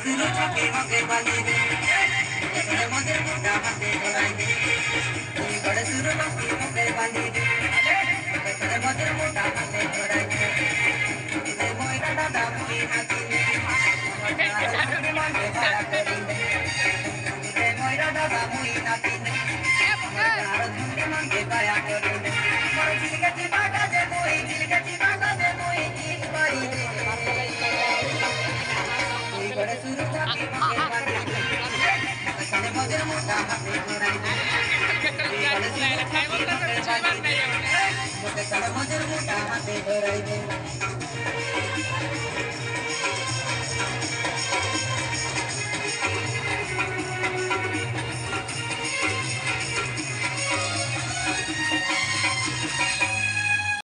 सुरू छके मके बांधिले तोरे मधुर मुठा हाथे धराइले तुई बड़ सुरू छके मके बांधिले तोरे मधुर मुठा हाथे धराइले तुई मोइरा दादा मुई नाचिले तार मांगे भरा करिले तुई मोइरा दादा मुई नाचिले तार मांगे दया करिले मोर जिलगती बाटा दे मुई जिलगती बाटा दे मुई जिल बाईले बड़ सुरू छके मके बांधिले तोरे मधुर मुठा हाथे धराइले तोरे मधुर मुठा हाथे धराइले